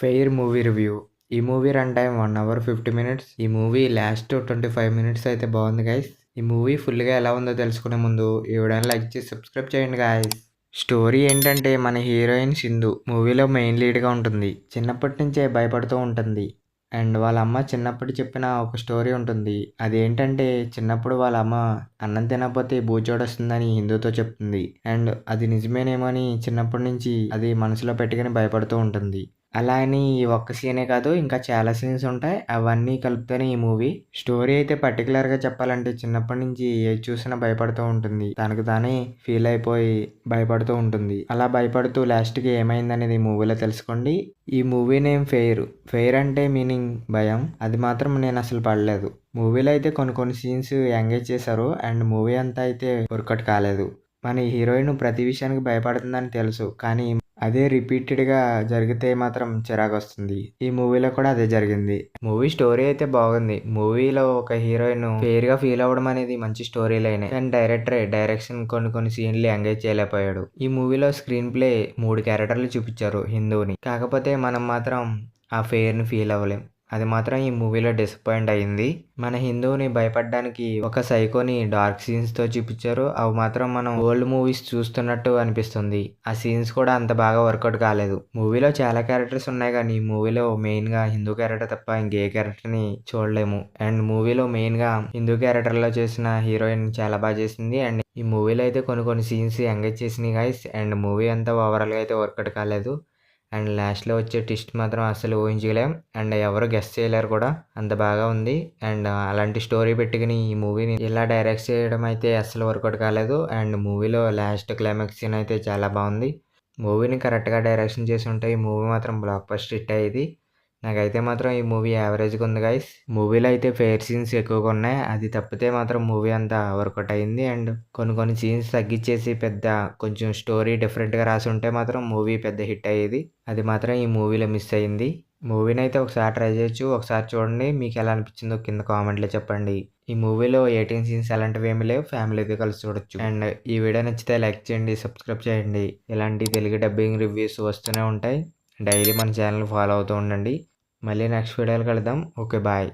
Fair movie review. ఈ movie run time 1 hour 50 minutes. ఈ movie last 25 minutes అయితే బాగుంది గైస్. ఈ మూవీ ఫుల్గా ఎలా ఉందో తెలుసుకునే ముందు ఈ వీడియోని లైక్ చేసి సబ్స్క్రైబ్ చేయండి గైస్. స్టోరీ ఏంటంటే మన హీరోయిన్ సింధు మూవీలో మెయిన్ లీడ్గా ఉంటుంది. చిన్నప్పటి నుంచే భయపడుతూ ఉంటుంది. అండ్ వాళ్ళ అమ్మ చిన్నప్పుడు చెప్పిన ఒక స్టోరీ ఉంటుంది. అదేంటంటే చిన్నప్పుడు వాళ్ళ అమ్మ అన్నం తినకపోతే బూచోడొస్తుందని హిందూతో చెప్తుంది. అండ్ అది నిజమేనేమో అని చిన్నప్పటి నుంచి అది మనసులో పెట్టుకుని భయపడుతూ ఉంటుంది. అలా అని ఈ ఒక్క సీనే కాదు, ఇంకా చాలా సీన్స్ ఉంటాయి. అవన్నీ కలుపుతూనే ఈ మూవీ. స్టోరీ అయితే పర్టికులర్గా చెప్పాలంటే చిన్నప్పటి నుంచి ఏది చూసినా భయపడుతూ ఉంటుంది. తనకు తానే ఫీల్ అయిపోయి భయపడుతూ ఉంటుంది. అలా భయపడుతూ లాస్ట్కి ఏమైందనేది ఈ మూవీలో తెలుసుకోండి. ఈ మూవీ నేమ్ ఫెయిర్. ఫెయిర్ అంటే మీనింగ్ భయం. అది మాత్రం నేను అసలు పడలేదు. మూవీలో అయితే కొన్ని సీన్స్ ఎంగేజ్ చేశారు. అండ్ మూవీ అంతా అయితే వర్కౌట్ కాలేదు. మన హీరోయిన్ ప్రతి విషయానికి భయపడుతుందని తెలుసు, కానీ అదే రిపీటెడ్గా జరిగితే మాత్రం చిరాకొస్తుంది. ఈ మూవీలో కూడా అదే జరిగింది. మూవీ స్టోరీ అయితే బాగుంది. మూవీలో ఒక హీరోయిన్ ఫెయిర్ గా ఫీల్ అవ్వడం అనేది మంచి స్టోరీ లైనే. కానీ డైరెక్షన్ కొన్ని సీన్లు ఎంగేజ్ చేయలేకపోయాడు. ఈ మూవీలో స్క్రీన్ ప్లే 3 క్యారెక్టర్లు చూపించారు హిందూని. కాకపోతే మనం మాత్రం ఆ ఫెయిర్ ని ఫీల్ అవ్వలేం. అది మాత్రం ఈ మూవీలో డిసప్పాయింట్ అయింది. మన హిందూని భయపడడానికి ఒక సైకోని డార్క్ సీన్స్ తో చూపించారు. అవి మాత్రం మనం ఓల్డ్ మూవీస్ చూస్తున్నట్టు అనిపిస్తుంది. ఆ సీన్స్ కూడా అంత బాగా వర్కౌట్ కాలేదు. మూవీలో చాలా క్యారెక్టర్స్ ఉన్నాయి, కానీ మూవీలో మెయిన్ గా హిందూ క్యారెక్టర్ తప్ప ఇంకే క్యారెక్టర్ ని చూడలేము. అండ్ మూవీలో మెయిన్ గా హిందూ క్యారెక్టర్ లో చేసిన హీరోయిన్ చాలా బాగా చేసింది. అండ్ ఈ మూవీలో అయితే కొన్ని సీన్స్ ఎంగేజ్ చేసినాయి గైస్. అండ్ మూవీ అంతా ఓవరాల్ గా అయితే వర్కౌట్ కాలేదు. అండ్ లాస్ట్లో వచ్చే ట్విస్ట్ మాత్రం అసలు ఊహించలేం. అండ్ ఎవరు గెస్ట్ చేయలేరు కూడా, అంత బాగా ఉంది. అండ్ అలాంటి స్టోరీ పెట్టుకుని ఈ మూవీని ఇలా డైరెక్ట్ చేయడం అయితే అసలు వర్కౌట్ కాలేదు. అండ్ మూవీలో లాస్ట్ క్లైమాక్స్ సీన్ అయితే చాలా బాగుంది. మూవీని కరెక్ట్గా డైరెక్షన్ చేసి ఉంటే ఈ మూవీ మాత్రం బ్లాక్ బస్టర్ హిట్ అయ్యేది. నాకైతే మాత్రం ఈ మూవీ యావరేజ్గా ఉంది గైస్. మూవీలో అయితే ఫెయిర్ సీన్స్ ఎక్కువగా ఉన్నాయి. అది తప్పితే మాత్రం మూవీ అంతా వర్కౌట్ అయింది. అండ్ కొన్ని సీన్స్ తగ్గించేసి పెద్ద కొంచెం స్టోరీ డిఫరెంట్గా రాసి ఉంటే మాత్రం మూవీ పెద్ద హిట్ అయ్యేది. అది మాత్రం ఈ మూవీలో మిస్ అయింది. మూవీని అయితే ఒకసారి ట్రై చేయొచ్చు. ఒకసారి చూడండి, మీకు ఎలా అనిపించిందో కింద కామెంట్లో చెప్పండి. ఈ మూవీలో 18 సీన్స్ అలాంటివి ఏమి లేవు. ఫ్యామిలీతో కలిసి చూడొచ్చు. అండ్ ఈ వీడియో నచ్చితే లైక్ చేయండి, సబ్స్క్రైబ్ చేయండి. ఇలాంటి తెలుగు డబ్బింగ్ రివ్యూస్ వస్తూనే ఉంటాయి. డైలీ మన ఛానల్ ఫాలో అవుతూ ఉండండి. మళ్ళీ నెక్స్ట్ వీడియోలో కలుద్దాం. Okay, bye.